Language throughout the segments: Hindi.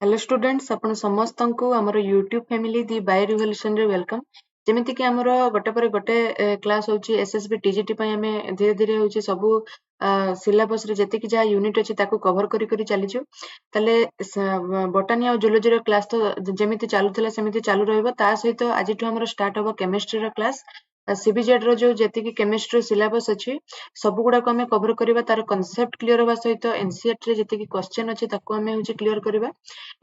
हेलो स्टूडेंट्स आपण समस्तंकु हमर यूट्यूब फैमिली दी बाय रिवोल्यूशन रे वेलकम। जेमिति कि हमर गोटे पर गोटे क्लास होची एसएसबी टीजीटी पय हमें धीरे धीरे होची सब सिलेबस रे जति कि जा यूनिट अछि ताको कवर करी करी चलीजो। तले बोटानी आ जूलॉजी रो क्लास तो जेमिति चालुथिला सेमिति चालू रहइबो। ता सहित आजिठु हमर स्टार्ट होबो केमिस्ट्री रो क्लास। सीबीजेड रो जो जति कि केमिस्ट्री सिलेबस अछि सब गुडा को हमें कवर करिबा। तार कांसेप्ट क्लियर होबा सहित एनसीईआरटी रे जति कि क्वेश्चन अछि ताको हमें होची क्लियर करिबा।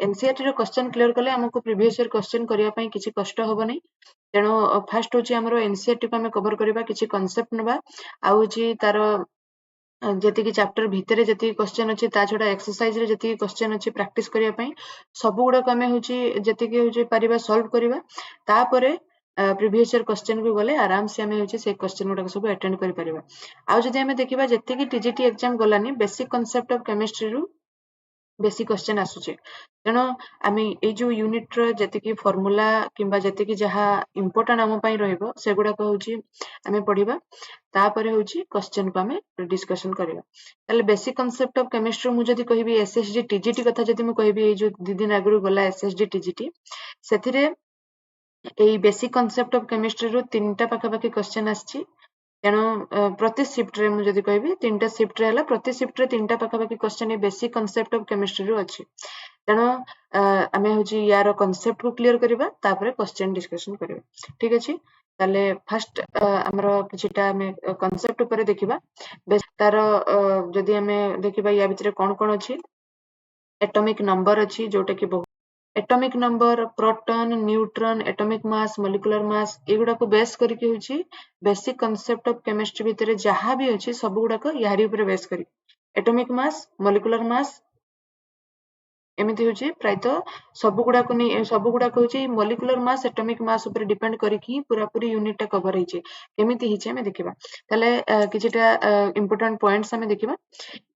एनसीईआरटी रो क्वेश्चन क्लियर कले हमको प्रीवियस ईयर क्वेश्चन करिया पई किछि कष्ट होबो नै। तेणु फास्ट होची हमरो एनसीईआरटी को हमें कवर करिबा, किछि कांसेप्ट नबा आ होची तार जति कि चैप्टर भितरे जति क्वेश्चन अछि ता छडा एक्सरसाइज रे जति क्वेश्चन अछि प्रैक्टिस करिया पई सब गुडा को हमें होची जति कि होची परिबा सॉल्व करिबा। तापरे प्रीवियस ईयर क्वेश्चन को गले आराम से हमें होची से क्वेश्चन गुडा सब अटेंड करि परिबा। आ जदि हमें देखिबा जति कि टीजीटी एग्जाम गलानी बेसिक कांसेप्ट ऑफ केमिस्ट्री रु बेसी क्वेश्चन आसुचे। तेणु आम यो यूनिट जी फर्मुला किंबा जी जहाँ इम्पोर्टाट आम रहिबो सेगुड़ाक होची आम पढ़िबा। तापर होची क्वेश्चन को आम डिस्कशन करिबा। ताले बेसिक कांसेप्ट ऑफ केमिस्ट्री मु जदि कहबी एसएसडी टीजीटी कथा जदि मु कहबी जो 2 दिन आगु गला एसएसडी टीजीटी सेथिरे एई बेसिक कांसेप्ट ऑफ केमिस्ट्री रु 3टा पाखापाखी क्वेश्चन आछि। तेणु प्रति शिफ्ट रे मु जदि कहबी 3टा शिफ्ट रे हला प्रति शिफ्ट रे 3टा पाखापाखी क्वेश्चन ए बेसिक कांसेप्ट ऑफ केमिस्ट्री रु अछि। तेणु आमे होची यार कांसेप्ट को क्लियर करिबा तापर क्वेश्चन डिस्कशन करिबा। ठीक अछि। ताले फर्स्ट हमरो किछटा हमें कांसेप्ट ऊपर देखिबा। बेस तार जदि हमें देखिबा या भितरे कोन कोन अछि एटॉमिक नंबर अछि जोटा कि atomic number, proton, neutron, atomic mass, molecular mass एगुडा को बेस करके होची बेसिक कांसेप्ट ऑफ केमिस्ट्री भितरे जहाँ भी अछि सब गुडा को यारी ऊपर बेस करी एटॉमिक मास, मॉलिक्यूलर मास एमिति होची प्रायतः सब गुडा को होची मॉलिक्यूलर मास एटॉमिक मास ऊपर डिपेंड करिकी पूरा पूरी यूनिट टा कवर हिचे केमिति हिचे हमें देखिबा। ताले किछटा इंपोर्टेंट पॉइंट्स हमें देखिबा।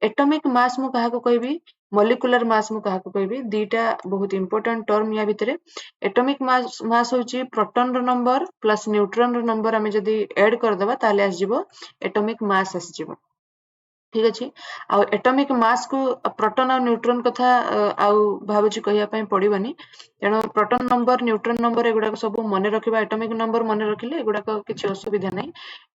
एटॉमिक मास मु कहा को कहबी, मॉलिक्यूलर मास मु कहा को कहबी, दीटा बहुत इंपोर्टेंट टर्म या भितरे। एटॉमिक मास होची प्रोटॉन रो नंबर प्लस न्यूट्रॉन रो नंबर हमें जदी ऐड कर दबा ताले आस जिवो एटॉमिक मास आस जिवो। ठीक अछि। आ एटॉमिक मास को प्रोटॉन और न्यूट्रॉन कथा आउ भाबुची कहिया पई पडिबनी। तेणु प्रोटॉन नंबर, न्यूट्रॉन नंबर एगुडा को सब मने रखिबा। एटॉमिक नंबर मने रखिले एगुडा को किछि असुविधा नै।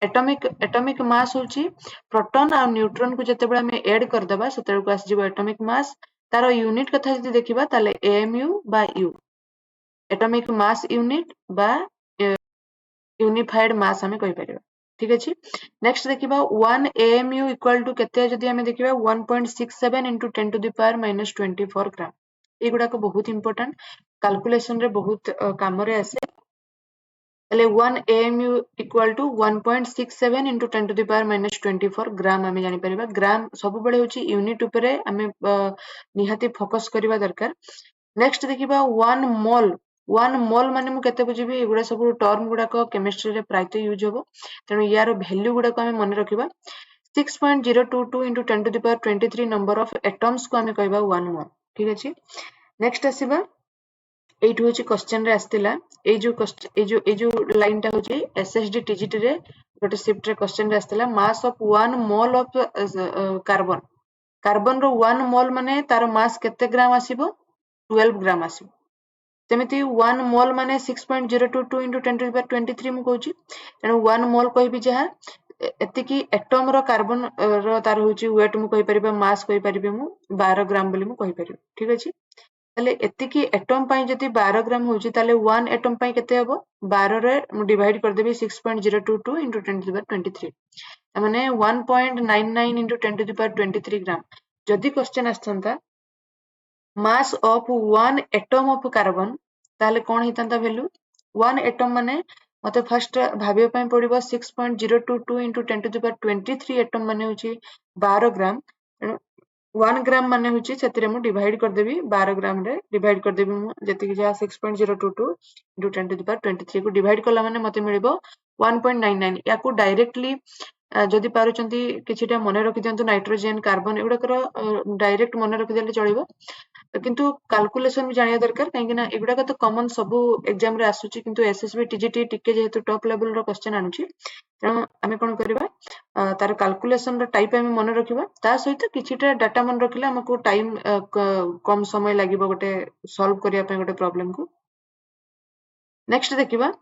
एटॉमिक मास होची प्रोटॉन और न्यूट्रॉन को जतेबेला हमें ऐड कर दबा सेतेबेला को आस जिवो एटॉमिक मास। तार यूनिट कथा जदी देखिबा ताले एएमयू बा यू एटॉमिक मास यूनिट बा यूनिफाइड मास हमें कहि परिबा। ठीक अछि। नेक्स्ट देखिबा 1 AMU इक्वल टू केते जदी हमें देखिबा 1.67 into 10 to the power minus 24 ग्राम। एगुडा को बहुत इंपोर्टेंट कैलकुलेशन रे बहुत काम रे आसे। तले 1 AMU equal to 1.67 into 10 to the power minus 24 ग्राम हमें जानि परिबा। ग्राम सब बळे होची यूनिट ऊपरे हमें निहाती फोकस करिबा दरकार। नेक्स्ट देखिबा 1 मोल माने मु केते बुझिबी एगुडा सब टर्म गुडा को केमिस्ट्री रे प्रायतः यूज होबो। तेणु यार वैल्यू गुडा को हमें मन रखिबा। 6.022 into 10 to the power 23 number of atoms को हमें कहबा 1 मोल। ठीक अछि। नेक्स्ट आसीबा एइट होची क्वेश्चन रे आस्तिला ए जो लाइन टा होची एसएसडी टीजीटी रे गोटे शिफ्ट रे क्वेश्चन रे आस्तिला mass of 1 mole of carbon. Carbon रो 1 मोल माने तार मास केते ग्राम आसीबो 12 ग्राम आसीबो। सेमिति 1 मोल माने 6.022 into 10 to the power 23 मु कहूची। तेणु 1 मोल कहबी जहा एतिकी एटम रो कार्बन रो तार होची वेट मु कहि परिबा, मास कहि परिबे मु 12 ग्राम बोली मु कहि परिबे। ठीक अछि। ताले एतिकी एटम पई जति 12 ग्राम होची ताले 1 एटम पई केते हबो 12 रे मु डिवाइड कर देबी 6.022 into 10 to the power 23 माने 1.99 into 10 to the power 23 ग्राम। जदि क्वेश्चन आछंता mass of 1 atom of carbon ताले कोन हितंता वैल्यू 1 एटम माने मते फर्स्ट भाबियो पई पडिबो 6.022 into 10 to the power 23 atom माने होची 12 ग्राम। 1 ग्राम माने होची सेतिरे मु डिवाइड कर देबी 12 ग्राम रे डिवाइड कर देबी मु जति कि जा 6.022 into 10 to the power 23 को डिवाइड कला माने मते मिलिबो 1.99। याकू डायरेक्टली जदि पारुचंती किछिटा मने रखि दियंतु नाइट्रोजन कार्बन एगुडाकर डायरेक्ट मने रखि देले चलिबो किंतु कैलकुलेशन भी जानिया दरकार कहीं ना एगुडाक तो कॉमन सबु एग्जाम रे आसुची किंतु एसएसबी टीजीटी टिके जेहेतु टॉप लेवल रो क्वेश्चन आनुची तेणु आमे कोन करबा तार कैलकुलेशन रो टाइप आमे मने रखिबा ता सहित किछिटा डाटा मन रखिले हमकु टाइम कम समय लागिबो गोटे सॉल्व करिया पे गोटे प्रॉब्लम को नेक्स्ट देखिबा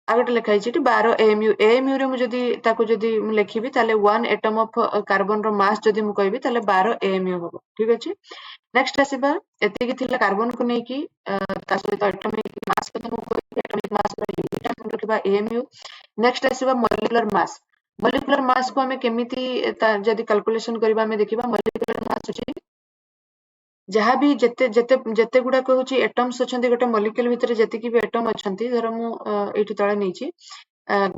आ गोटे लिखा है 12 एएमयू एएमयू रे मु जदी ताको जदी मु लिखिबी ताले 1 एटम ऑफ कार्बन रो मास जदी मु कहबी ताले 12 एएमयू होबो ठीक अछि नेक्स्ट आसीबा एतिकी थिला कार्बन को नै कि ता सहित एटॉमिक मास को मु कहबी एटॉमिक मास रो यूनिट हम रखिबा एएमयू नेक्स्ट आसीबा मॉलिक्यूलर मास को हमें केमिति जदी कैलकुलेशन करबा हमें देखिबा मॉलिक्यूलर मास अछि जहाँ भी जेते जेते जेते गुडा कहूची एटम्स अछंती गोटे मॉलिक्यूल भितर जेतिकी भी एटम अछंती धर मु एठी तळे नैची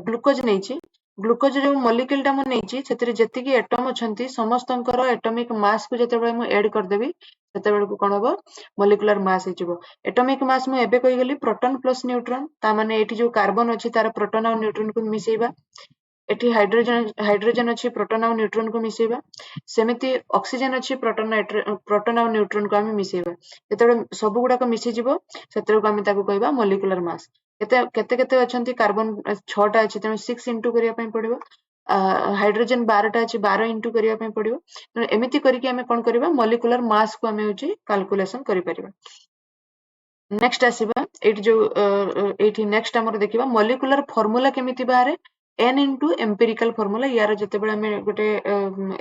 ग्लूकोज नैची ग्लूकोज जो मॉलिक्यूल टा मु नैची सेतिरे जेतिकी एटम अछंती समस्तंकर एटॉमिक मास को जेते मु ऐड कर देबी सेते बेल को कोन होबो मॉलिक्यूलर मास हिजबो एटॉमिक मास मु एबे कहि गेली प्रोटॉन प्लस न्यूट्रॉन ता माने एठी जो कार्बन अछि तार प्रोटॉन और न्यूट्रॉन को मिसेइबा एठी हाइड्रोजन अछि प्रोटॉन और न्यूट्रॉन को मिसेइबा सेमिति ऑक्सीजन अछि प्रोटॉन और न्यूट्रॉन को हम मिसेइबा जेतेबे सब गुडा को मिसि जिवो सेतेरे को हम ताको कहबा मॉलिक्यूलर मास केते केते केते अछंती कार्बन 6 टा अछि तेनु 6 इनटू करिया पय पडिबो हाइड्रोजन 12 टा अछि 12 इनटू करिया पय पडिबो तेनु एमिति करिके हम कोन करबा मॉलिक्यूलर मास को हम होची कैलकुलेशन करि परिबा नेक्स्ट आसीबा एठी जो एठी नेक्स्ट हमर देखिबा मॉलिक्यूलर फार्मूला केमिति बारे n into empirical formula यार जते बेले हम गोटे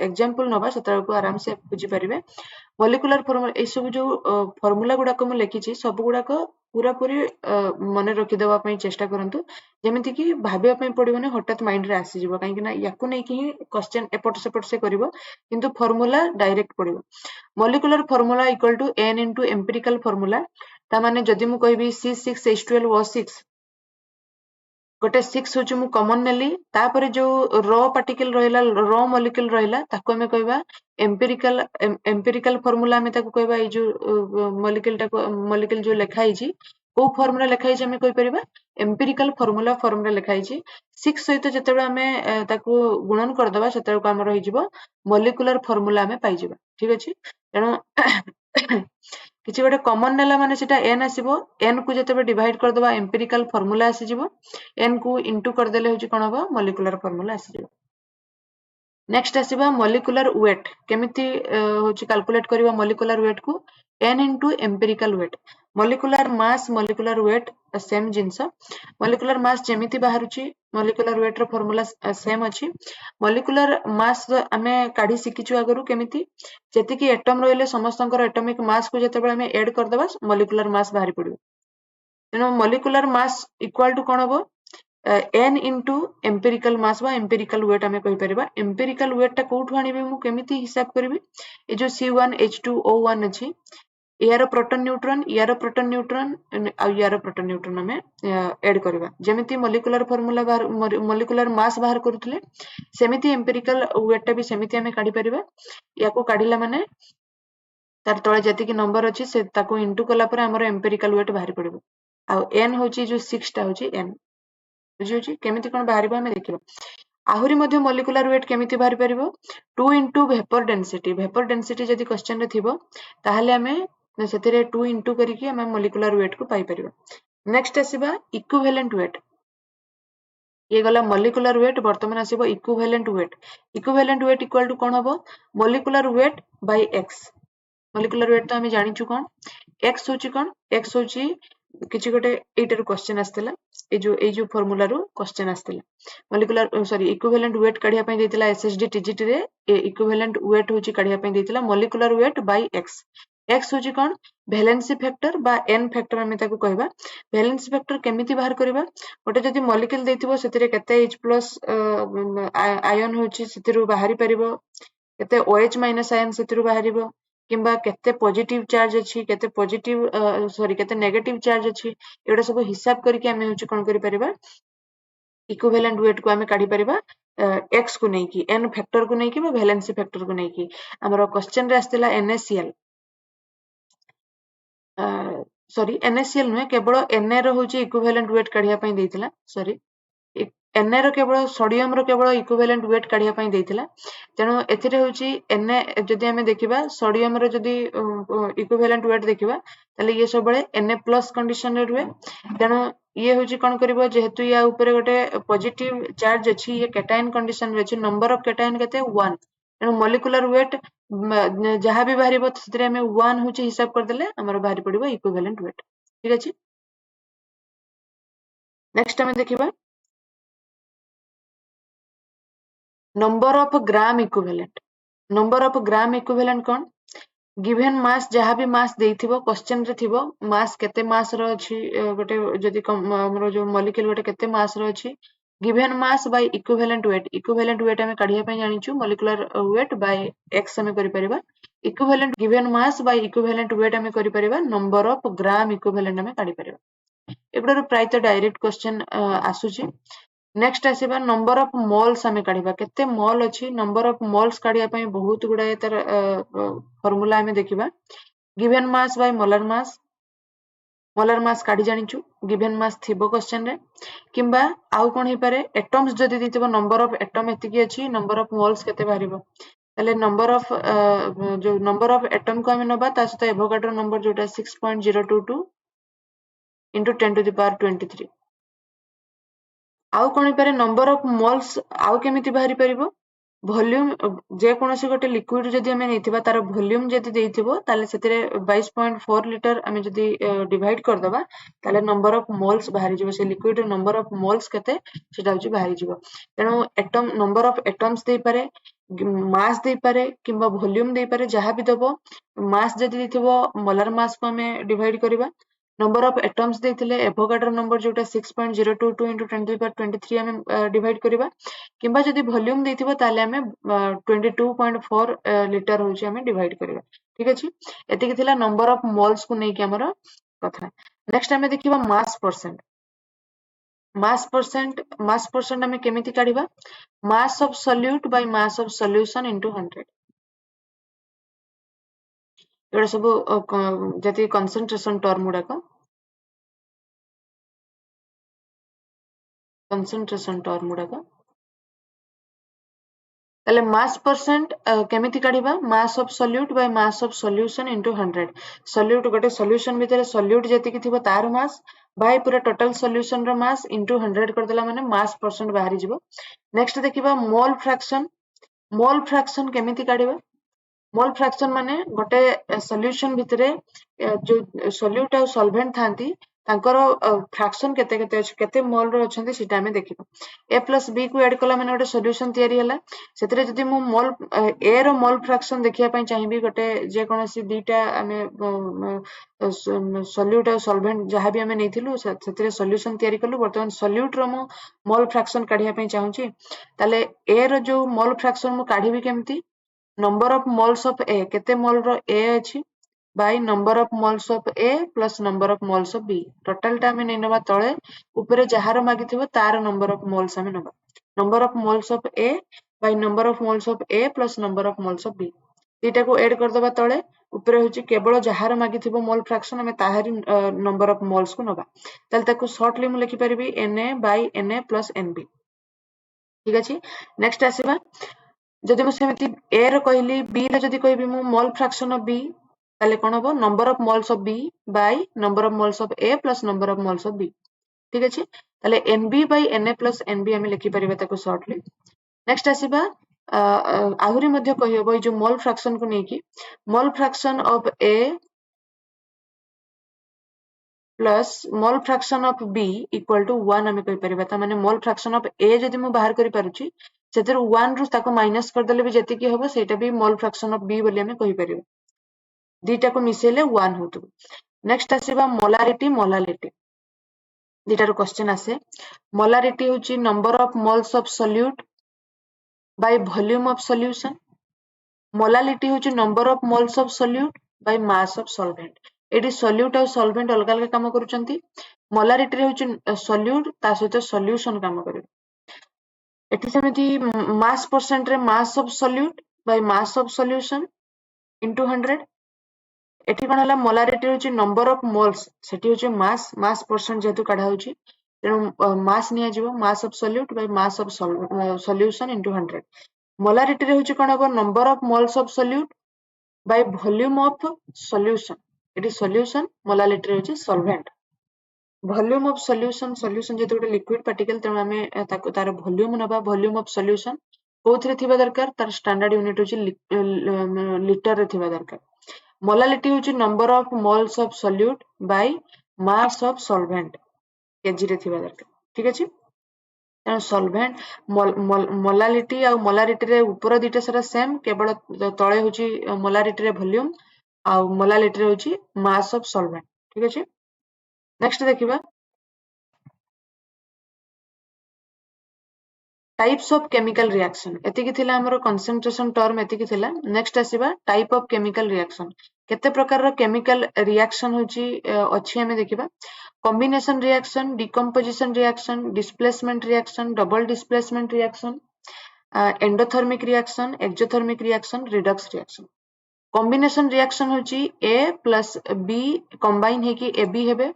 एग्जांपल नबा सेता को आराम से बुझी परिबे मॉलिक्यूलर फार्मूला ए सब जो फार्मूला गुडा को म लिखिची सब गुडा को पूरा पूरी मने रखि देबा पई चेष्टा करंतु जेमिति कि भाबिया पई पडिबने हठात माइंड रे आसी जिवो काहे कि ना याकु नै कि क्वेश्चन एपट सेपट से करिवो किंतु फार्मूला डायरेक्ट पडिबो molecular formula equal to n into empirical formula ता माने जदि मु कहबी C6H12O6 गोटे 6 होची मु कॉमन नेली तापर जो रॉ पार्टिकल रहिला रॉ मॉलिक्यूल रहिला ताको हमें कहबा एम्पिरिकल फार्मूला हमें ताको कहबा ए जो मॉलिक्यूल जो लिखा हिची को फार्मूला लिखा हिची हमें कहि परिबा एम्पिरिकल फार्मूला लिखा हिची 6 सहित जतेबे हमें ताको गुणन कर दबा सेतेबे को हमर होई जिवो मॉलिक्यूलर फार्मूला हमें पाई जिवो ठीक अछि तेनो किछि गोटे कॉमन नेला माने सेटा n आसीबो n को जतेबे डिवाइड कर दबा एम्पिरिकल फार्मूला आसी जिवो n को इनटू कर देले होची कोन होबो मॉलिक्यूलर फार्मूला आसी जिवो नेक्स्ट आसीबा मॉलिक्यूलर वेट केमिति होची कैलकुलेट करबा मॉलिक्यूलर वेट को n into empirical weight molecular mass molecular weight same जिंस मॉलिक्यूलर मास जेमिति बाहरुची मॉलिक्यूलर वेट रो फार्मूला सेम अछि मॉलिक्यूलर मास हमें काढी सिकिछु आगरु केमिति जेति कि एटम रोइले समस्तंकर एटॉमिक मास को जेतेबे हमें ऐड कर दबा मॉलिक्यूलर मास बाहरी पडिबो तेनो मॉलिक्यूलर मास इक्वल टू कोन होबो n into एम्पिरिकल मास बा एम्पिरिकल वेट हमें कहि परिबा एम्पिरिकल वेट ता कोठु आनिबे मु केमिति हिसाब करबी ए जो C1H2O1 अछि यार प्रोटॉन न्यूट्रॉन आ यार प्रोटॉन न्यूट्रॉन हमें ऐड करबा जेमिति मॉलिक्यूलर फार्मूला बाहर मॉलिक्यूलर मास बाहर करथले सेमिति एम्पिरिकल वेट ता भी सेमिति हमें काढी परिबा याको काढिला माने तार तळे जति कि नंबर अछि से ताको इनटू कला पर हमर एम्पिरिकल वेट बाहर पडिबो आ n होची जो 6 टा होची n बुझियोची केमिति कोन बाहरिबो हमें देखिबो आहुरी मध्य मॉलिक्यूलर वेट केमिति बाहर परिबो 2 into वेपर डेंसिटी जदि क्वेश्चन रे थिबो ताहाले हमें सेतिरे 2 into करिकि हमें मॉलिक्यूलर वेट को पाई परिबो नेक्स्ट आसीबा इक्विवेलेंट वेट ये गला मॉलिक्यूलर वेट वर्तमान आसीबो इक्विवेलेंट वेट इक्वल टू कोन होबो molecular weight by x molecular weight तो हमें जानिछु कोन x होची कोन x होची किछि गोटे एटर क्वेश्चन आस्तेला ए जो फार्मूला रो क्वेश्चन आस्तेला मॉलिक्यूलर सॉरी इक्विवेलेंट वेट काढिया पय देतिला एसएसडी टीजीटी रे इक्विवेलेंट वेट होची काढिया पय देतिला मॉलिक्यूलर वेट बाय x होची कोन वैलेंसी फैक्टर बा n फैक्टर हमें ताको कहबा वैलेंसी फैक्टर केमिति बाहर करबा गोटे जदि मॉलिक्यूल देथिबो सेतिरे केते H+ आयन होची सेतिरु बाहरी परिबो केते OH- आयन सेतिरु बाहरिबो किंबा केते पॉजिटिव चार्ज अछि केते पॉजिटिव सॉरी केते नेगेटिव चार्ज अछि एडा सब हिसाब करके हमें होची कोन करि परिबा इक्विवेलेंट वेट को हमें काढी परिबा x को नै कि n फैक्टर को नै कि वैलेंसी फैक्टर को नै कि हमरो क्वेश्चन रे आस्तिला NaCl सॉरी NaCl नुहे केवल Na रो होची इक्विवेलेंट वेट काढिया पय देतिला सॉरी Na रो केवल सोडियम रो केवल इक्विवेलेंट वेट काढिया पई देथिला तेणु एथिरे होची Na जदि हमें देखिबा सोडियम रो जदि इक्विवेलेंट वेट देखिबा ताले ये सब बळे Na+ कंडीशन रे रुए तेणु ये होची कोन करबो जेहेतु या ऊपर गोटे पॉजिटिव चार्ज अछि ये कैटायन कंडीशन रे अछि नंबर ऑफ कैटायन केते 1 तेणु मॉलिक्यूलर वेट जहां भी बाहरिबो सेतरे हमें 1 होची हिसाब कर देले हमर बाहरी पड़िबो इक्विवेलेंट वेट ठीक अछि नेक्स्ट हमें देखिबा नंबर ऑफ ग्राम इक्विवेलेंट कौन गिवन मास जहाँ भी मास देइथिबो क्वेश्चन रे थिबो मास केते मास रो अछि गोटे जदि हमरो जो मॉलिक्यूल गोटे केते मास रो अछि given mass by equivalent weight हमें काढिया पई जानिछु मॉलिक्यूलर वेट बाय x हमें करि परिबा equivalent given mass by equivalent weight हमें करि परिबा नंबर ऑफ ग्राम इक्विवेलेंट हमें काढि परिबा एगुडा प्राय तो डायरेक्ट क्वेश्चन आसुची नेक्स्ट आसीबा नंबर ऑफ मोल्स हमें काढिबा केते मोल अछि नंबर ऑफ मोल्स काढिया पई बहुत गुडा तर फॉर्मूला हमें देखिबा given mass by molar mass काढी जानिछु गिवन मास थिबो क्वेश्चन रे किंबा आउ कोन हे पारे एटम्स जदि दिथिबो नंबर ऑफ एटम एतिकी अछि नंबर ऑफ मोल्स केते बाहरिबो ताले नंबर ऑफ जो नंबर ऑफ एटम को हमें नबा ता सहित एवोगाड्रो नंबर जोटा 6.022 into 10 to the power 23 आउ कोन पारे नंबर ऑफ मोल्स आउ केमिति बाहरी परिबो वॉल्यूम जे कोनोसी गोटे लिक्विड जदि हमें नैथिबा तार वॉल्यूम जदि देइथिबो ताले सेतिरे 22.4 लिटर हमें जदि डिवाइड कर दबा ताले नंबर ऑफ मोल्स बाहरी जिवो से लिक्विड नंबर ऑफ मोल्स केते सेटा होची बाहरी जिवो तेनो एटम नंबर ऑफ एटम्स देइ पारे मास देइ पारे किंबा वॉल्यूम देइ पारे जहां भी दबो मास जदि देइथिबो मोलर मास को हमें डिवाइड करबा नंबर ऑफ एटम्स देइथिले एवोगाड्रो नंबर जोटा 6.022 into 10 to the power 23 हमें डिवाइड करबा किंबा जदि वॉल्यूम देइथिबो ताले हमें 22.4 लिटर होची हमें डिवाइड करबा ठीक अछि एतिकी थिला नंबर ऑफ मोल्स को नै कि हमर कथा नेक्स्ट हमें देखिबा मास परसेंट हमें केमिति काढिबा mass of solute by mass of solution into 100 एडा सब जति कंसंट्रेशन टर्म गुडा ताले मास परसेंट केमिति काढिबा mass of solute by mass of solution into 100 solute गोटे सॉल्यूशन भितर सॉल्यूट जति कि थिबो तार मास बाय पूरा टोटल सॉल्यूशन रो मास इनटू 100 कर देला माने मास परसेंट बाहरी जिवो नेक्स्ट देखिबा मोल फ्रैक्शन केमिति काढिबा मोल फ्रैक्शन माने गोटे सॉल्यूशन भितरे जो सॉल्यूट और सॉल्वेंट थांती तांकर फ्रैक्शन केते केते अछि केते मोल रो अछंती सिटा हमें देखिबा a plus b को ऐड कला माने गोटे सॉल्यूशन तयारी हला सेतरे जदि मु मोल a रो मोल फ्रैक्शन देखिया पई चाहिबी गोटे जे कोनोसी दीटा हमें सॉल्यूट और सॉल्वेंट जहां भी हमें नैथिलु सेतरे सॉल्यूशन तयारी कलु वर्तमान सॉल्यूट रो मु मोल फ्रैक्शन काढिया पई चाहूची ताले a रो जो मोल फ्रैक्शन मु काढिबी केमती number of moles of A केते मोल रो A अछि by number of moles of A plus number of moles of B total टा हमें नैनबा तळे ऊपर जहार मागिथिबो तार नंबर ऑफ मोल्स हमें नबा number of moles of A by number of moles of A plus number of moles of B एटा को ऐड कर दबा तळे ऊपर होची केवल जहार मागिथिबो मोल फ्रैक्शन हमें ताहारी नंबर ऑफ मोल्स को नबा तले ताको शॉर्टली मु लिखि परिबी Na bye Na plus Nb ठीक अछि नेक्स्ट आसीबा जदि मु सेमिति A रो कहली B रे जदि कहबी मु मोल फ्रैक्शन ऑफ B ताले कोन हबो number of moles of B by number of moles of A plus number of moles of B ठीक अछि ताले Nb bye Na plus Nb हम लिखि परिबा ताको शॉर्टली नेक्स्ट आसीबा आहुरी मध्ये कहि हबो जो मोल फ्रैक्शन को नेकी mole fraction of A plus mole fraction of B equal to 1 हमें कहि परिबा त माने मोल फ्रैक्शन ऑफ A जदि मु बाहर करि पारुची सेतिर 1 रु ताको माइनस कर देले भी जति की हबो सेटा भी मोल फ्रैक्शन ऑफ B बोली हमें कहि परिबा दीटा को मिसेले 1 होतु नेक्स्ट आसीबा मोलारिटी दीटा रो क्वेश्चन आसे मोलारिटी होची number of moles of solute by volume of solution molality होची number of moles of solute by mass of solvent एडी सॉल्यूट और सॉल्वेंट अलग अलग काम करूचंती मोलारिटी रे होची सॉल्यूट ता सहित सॉल्यूशन काम करिवे एठी सेमिति मास परसेंट रे मास of solute by mass of solution into 100 एठी कोन हला मोलारिटी होची नंबर ऑफ मोल्स सेठी होची मास परसेंट जेतु काढा होची तेणु मास निया मास of solute by mass of solution into 100 molarity रे होची कोन हबो number of moles of solute by volume of solution it is solution molarity रे होची solvent volume of solution solution जेते गोटे लिक्विड पार्टिकल तेणु आमे ताको तार वॉल्यूम नबा वॉल्यूम ऑफ सॉल्यूशन कोथरे थिबा दरकार तार स्टैंडर्ड यूनिट होची लीटर रे थिबा दरकार मोलारिटी होची number of moles of solute by mass of solvent KG रे थिबा दरकार ठीक अछि तेणु सॉल्वेंट मोलालिटी आ मोलारिटी रे ऊपर दिटा सारा सेम केवल तळे होची मोलारिटी रे वॉल्यूम आ मोलालिटी रे होची मास ऑफ सॉल्वेंट ठीक अछि नेक्स्ट देखिबा टाइप्स ऑफ केमिकल रिएक्शन एतिकी थिला हमरो कंसंट्रेशन टर्म एतिकी थिला नेक्स्ट आसीबा टाइप ऑफ केमिकल रिएक्शन केते प्रकार रो केमिकल रिएक्शन होची अछि हमें देखिबा combination reaction decomposition reaction displacement reaction double displacement reaction endothermic reaction exothermic reaction redox reaction combination reaction होची A प्लस B कंबाइन है कि AB हेबे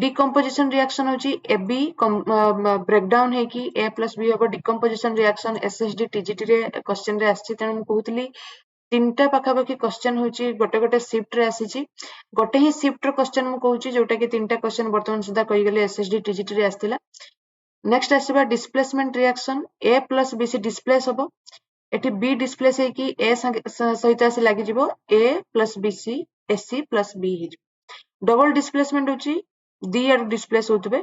डिकम्पोजिशन रिएक्शन होची AB ब्रेकडाउन है कि A प्लस B हेबो डिकम्पोजिशन रिएक्शन SSD TGT रे क्वेश्चन रे आछि तेनु म कहउतली तीनटा पाखापाखी क्वेश्चन होची गोटे गोटे शिफ्ट रे आसीची गोटे ही शिफ्ट रो क्वेश्चन म कहउची जोटा कि तीनटा क्वेश्चन वर्तमान सुधा कहि गेले SSD TGT रे आस्तिला नेक्स्ट आसीबा displacement reaction A plus B से डिस्प्लेस होबो एटी बी डिस्प्लेस है कि ए सहित आसी लागि जिवो A plus BC AC plus B ही डबल डिस्प्लेसमेंट होची दी आर डिस्प्लेस होतबे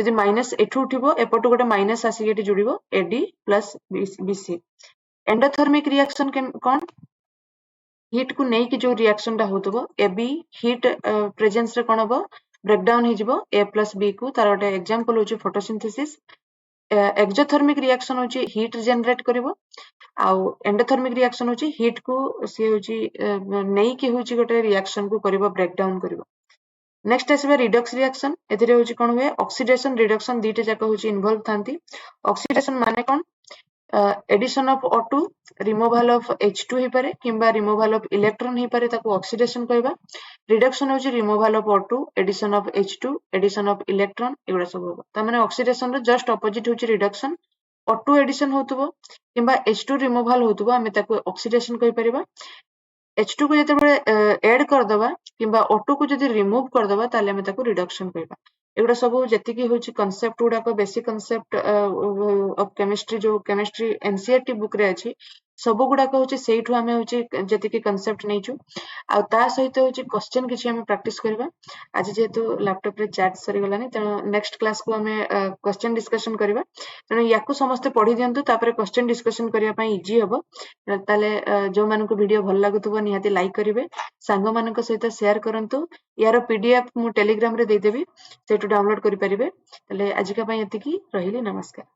यदि माइनस एठू उठिबो एपटू गोटे माइनस आसी एटी जुड़िबो AD plus BC endothermic reaction कोन हीट को नै कि जो रिएक्शन ता होतबो एबी हीट प्रेजेंस रे कोन हबो ब्रेकडाउन ही जिवो ए प्लस बी को तार गोटे एग्जांपल होची फोटोसिंथेसिस एक्सोथर्मिक रिएक्शन होची हीट जनरेट करिवो आउ एंडोथर्मिक रिएक्शन होची हीट को से होची नै कि होची गोटे रिएक्शन को करिवो ब्रेकडाउन करिवो नेक्स्ट आसीबा रिडक्स रिएक्शन एथिरे होची कोन हुए ऑक्सीडेशन रिडक्शन दीटे जाक होची इन्वॉल्व थांती ऑक्सीडेशन माने कोन addition of O2 removal of H2 ही पारे किंबा रिमूवल ऑफ इलेक्ट्रॉन ही पारे ताको ऑक्सीडेशन कहबा रिडक्शन होची removal of O2 addition of H2 addition of electron एगुडा सब होबो त माने ऑक्सीडेशन रो जस्ट ऑपोजिट होची रिडक्शन O2 एडिशन होतबो किंबा H2 रिमूवल होतबो हमें ताको ऑक्सीडेशन कहि परिबा H2 को जते बळे ऐड कर दबा किंबा O2 को जदि रिमूव कर दबा ताले हमें ताको रिडक्शन कहबा एगुडा सब जति की होची कांसेप्ट गुडा को बेसिक कांसेप्ट ऑफ केमिस्ट्री जो केमिस्ट्री एनसीईआरटी बुक रे अछि सब गुडा को होची सेइठु हमें होची जति की कांसेप्ट नैचु आ ता सहित होची क्वेश्चन किछि हमें प्रैक्टिस करबा आज जेतु लैपटॉप रे चैट सरी गलानी त नेक्स्ट क्लास को हमें क्वेश्चन डिस्कशन करबा तने याकू समस्त पढी दियंतु तापर क्वेश्चन डिस्कशन करिया पई इजी हबो ताले जो मानको को वीडियो भल लागुतबो निहाती लाइक करिवे सांग मानको सहित शेयर करंतु यार पीडीएफ मु टेलीग्राम रे दे देबी सेटु डाउनलोड करि परिबे तले आज का पई एतिकी रहिली नमस्कार।